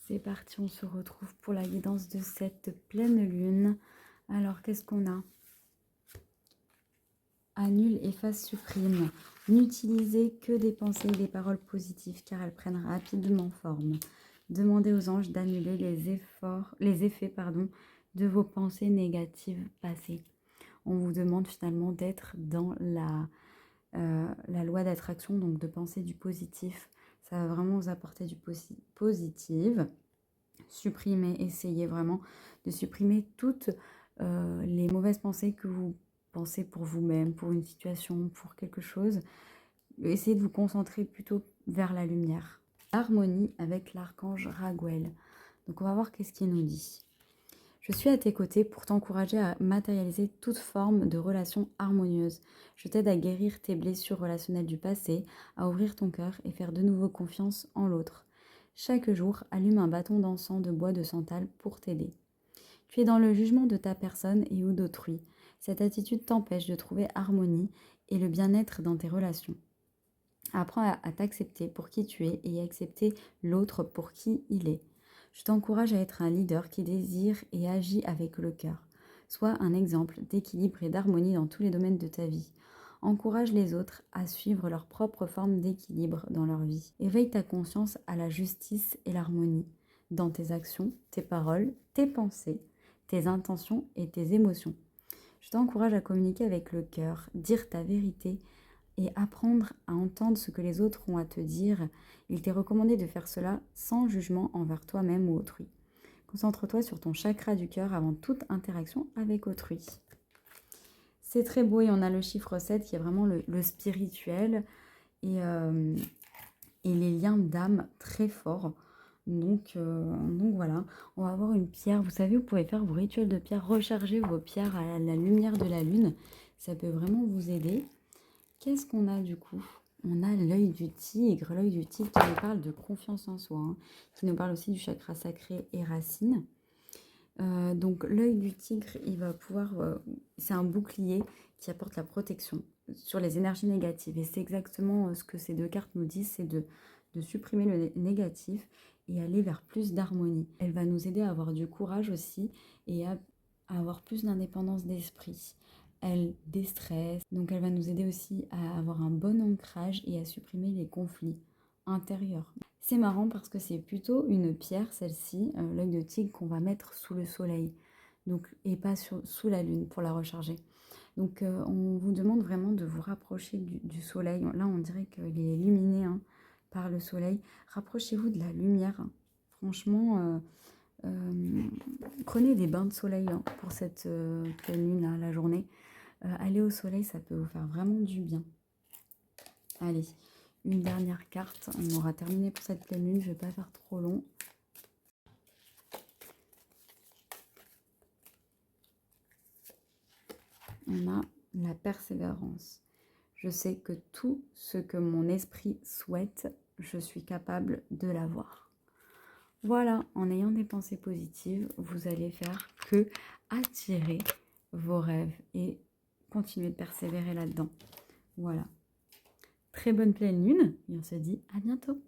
C'est parti, on se retrouve pour la guidance de cette pleine lune. Alors, qu'est-ce qu'on a? Annule, efface, supprime. N'utilisez que des pensées et des paroles positives car elles prennent rapidement forme. Demandez aux anges d'annuler les effets de vos pensées négatives passées. On vous demande finalement d'être dans la loi d'attraction, donc de penser du positif. Ça va vraiment vous apporter du positif. Supprimer, essayez vraiment de supprimer toutes les mauvaises pensées que vous pensez pour vous-même, pour une situation, pour quelque chose. Essayez de vous concentrer plutôt vers la lumière. Harmonie avec l'archange Raguel. Donc on va voir qu'est-ce qu'il nous dit. Je suis à tes côtés pour t'encourager à matérialiser toute forme de relation harmonieuse. Je t'aide à guérir tes blessures relationnelles du passé, à ouvrir ton cœur et faire de nouveau confiance en l'autre. Chaque jour, allume un bâton d'encens de bois de santal pour t'aider. Tu es dans le jugement de ta personne et ou d'autrui. Cette attitude t'empêche de trouver harmonie et le bien-être dans tes relations. Apprends à t'accepter pour qui tu es et à accepter l'autre pour qui il est. Je t'encourage à être un leader qui désire et agit avec le cœur. Sois un exemple d'équilibre et d'harmonie dans tous les domaines de ta vie. Encourage les autres à suivre leur propre forme d'équilibre dans leur vie. Éveille ta conscience à la justice et l'harmonie dans tes actions, tes paroles, tes pensées, tes intentions et tes émotions. Je t'encourage à communiquer avec le cœur, dire ta vérité et apprendre à entendre ce que les autres ont à te dire. Il t'est recommandé de faire cela sans jugement envers toi-même ou autrui. Concentre-toi sur ton chakra du cœur avant toute interaction avec autrui. C'est très beau et on a le chiffre 7 qui est vraiment le spirituel et les liens d'âme très forts. Donc voilà, on va avoir une pierre. Vous savez, vous pouvez faire vos rituels de pierre, recharger vos pierres à la lumière de la lune. Ça peut vraiment vous aider. Qu'est-ce qu'on a du coup? On a l'œil du tigre qui nous parle de confiance en soi, hein, qui nous parle aussi du chakra sacré et racine. Donc l'œil du tigre, il va pouvoir, c'est un bouclier qui apporte la protection sur les énergies négatives. Et c'est exactement ce que ces deux cartes nous disent, c'est de supprimer le négatif et aller vers plus d'harmonie. Elle va nous aider à avoir du courage aussi et à avoir plus d'indépendance d'esprit. Elle déstresse, donc elle va nous aider aussi à avoir un bon ancrage et à supprimer les conflits intérieurs. C'est marrant parce que c'est plutôt une pierre, celle-ci, l'œil de tigre, qu'on va mettre sous le soleil, donc, et pas sous la lune pour la recharger. Donc on vous demande vraiment de vous rapprocher du soleil. Là on dirait qu'il est illuminé hein, par le soleil. Rapprochez-vous de la lumière. Franchement, prenez des bains de soleil hein, pour cette pleine lune, hein, la journée. Aller au soleil, ça peut vous faire vraiment du bien. Allez, une dernière carte. On aura terminé pour cette pleine lune. Je ne vais pas faire trop long. On a la persévérance. Je sais que tout ce que mon esprit souhaite, je suis capable de l'avoir. Voilà, en ayant des pensées positives, vous allez faire que attirer vos rêves et continuer de persévérer là-dedans. Voilà. Très bonne pleine lune et on se dit à bientôt.